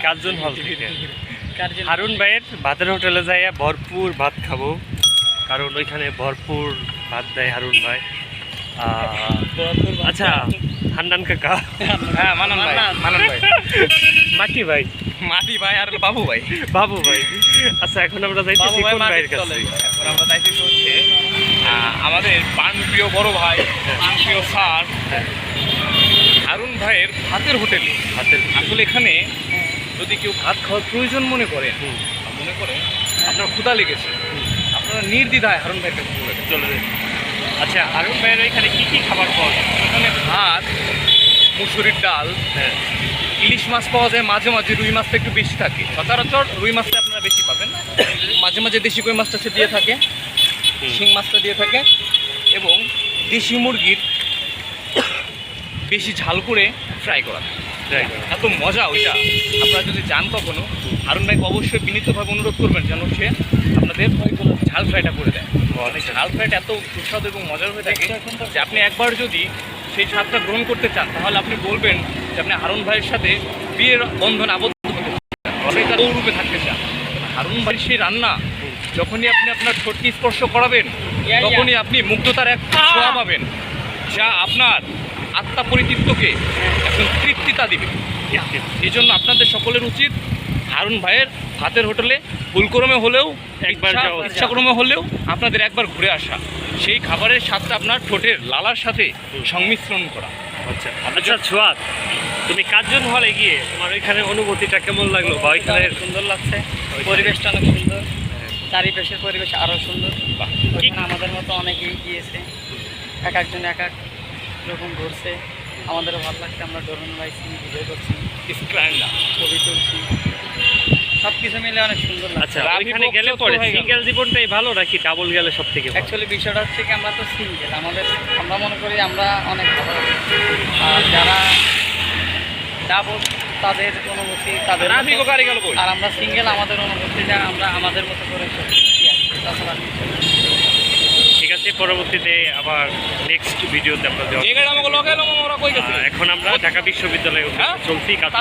Curzon হল থেকে হারুন ভাইয়ের ভাতের হোটেলে যাইয়া ভরপুর ভাত খাবো, কারণ ওইখানে ভরপুর ভাত দেয় হারুন ভাই। আচ্ছা হান্নান কাকা, হ্যাঁ মানন ভাই, মাটি ভাই, মাটি ভাই আর বাবু ভাই, বাবু ভাই। আচ্ছা এখন আমরা যাইতেছি কোন ভাইয়ের কাছে? এখন আমরা যাইতেছি হচ্ছে আমাদের প্রাণপ্রিয় বড় ভাই, প্রাণপ্রিয় স্যার হারুন ভাইয়ের ভাতের হোটেলে। আসলে এখানে যদি কেউ ভাত খাওয়ার প্রয়োজন মনে করে আপনার ক্ষুধা লেগেছে, আপনারা নির্দ্বিধায় হারুন ভাইয়ের কাছে চলে যান। আচ্ছা হারুন ভাইয়ের এখানে কি কি খাবার পাওয়া যায়? এখানে ভাত, মুসুরির ডাল, ইলিশ মাছ পাওয়া যায়, মাঝে মাঝে রুই মাছটা একটু বেশি থাকে। সচরাচর রুই মাছটা আপনারা বেশি পাবেন, মাঝে মাঝে দেশি কই মাছটা সে দিয়ে থাকে, শিং মাছটা দিয়ে থাকে, এবং দেশি মুরগির বেশি ঝাল করে ফ্রাই করা থাকে। এত মজা ওইটা, আপনারা যদি যান কখনো হারুন ভাইকে অবশ্যই বিনীতভাবে অনুরোধ করবেন যেন সে আপনাদের ঝাল ফ্রাইটা করে দেয়। ঝাল ফ্রাইটা এত সুস্বাদু এবং মজার হয়ে থাকে যে আপনি একবার যদি সেই স্বাদটা গ্রহণ করতে চান তাহলে আপনি বলবেন যে আপনি হারুন ভাইয়ের সাথে বিয়ের বন্ধন আবদ্ধ হতে রূপে থাকতে চান। হারুন ভাইয়ের সেই রান্না যখনই আপনি আপনার ঠোঁটকে স্পর্শ করাবেন তখনই আপনি মুগ্ধতার এক ছোঁয়া পাবেন, যা আপনার আত্মা পরিতৃপ্তকে একদম তৃপ্তিতা দিবে। এই জন্য আপনাদের সকলের উচিত হারুন ভাইয়ের ভাতের হোটেলে ভুলক্রমে হলেও ইচ্ছাক্রমে হলেও আপনাদের একবার ঘুরে আসা, সেই খাবারের স্বাদটা আপনার ঠোঁটের লালার সাথে সংমিশ্রণ করা। আচ্ছা আচ্ছা ছোয়াদ, তুমি কার্জন হলে গিয়ে তোমার ওইখানে অনুভূতিটা কেমন লাগলো? বা ওইখানে সুন্দর লাগছে, পরিবেশটা অনেক সুন্দর, চারিপাশের পরিবেশ আরও সুন্দর। ওইখানে আমাদের মতো অনেকেই গিয়েছে, এক একজন এক এক রকম ঘুরছে, আমাদেরও ভালো লাগছে। আমরা ড্রোন লাইছি, ভিডিও করছি, ছবি তুলছি, সব কিছু মিলে অনেক সুন্দর লাগছে। আচ্ছা ওইখানে গেলে পরে সিঙ্গেল জীবনটাই ভালো নাকি ডাবল গেলে সব থেকে? অ্যাকচুয়ালি বিষয়টা হচ্ছে কি, আমরা তো সিঙ্গেল, আমরা মনে করি আমরা অনেক ভালো, আর যারা ডাবল তাদের অনুভূতি তাদের, আর আমরা সিঙ্গেল আমাদের অনুভূতিটা আমরা আমাদের মতো করে তাছাড়া। ঠিক আছে, পরবর্তীতে আবার নেক্সট ভিডিওতে আমরা এখন আমরা ঢাকা বিশ্ববিদ্যালয়ে চলছি কাজ।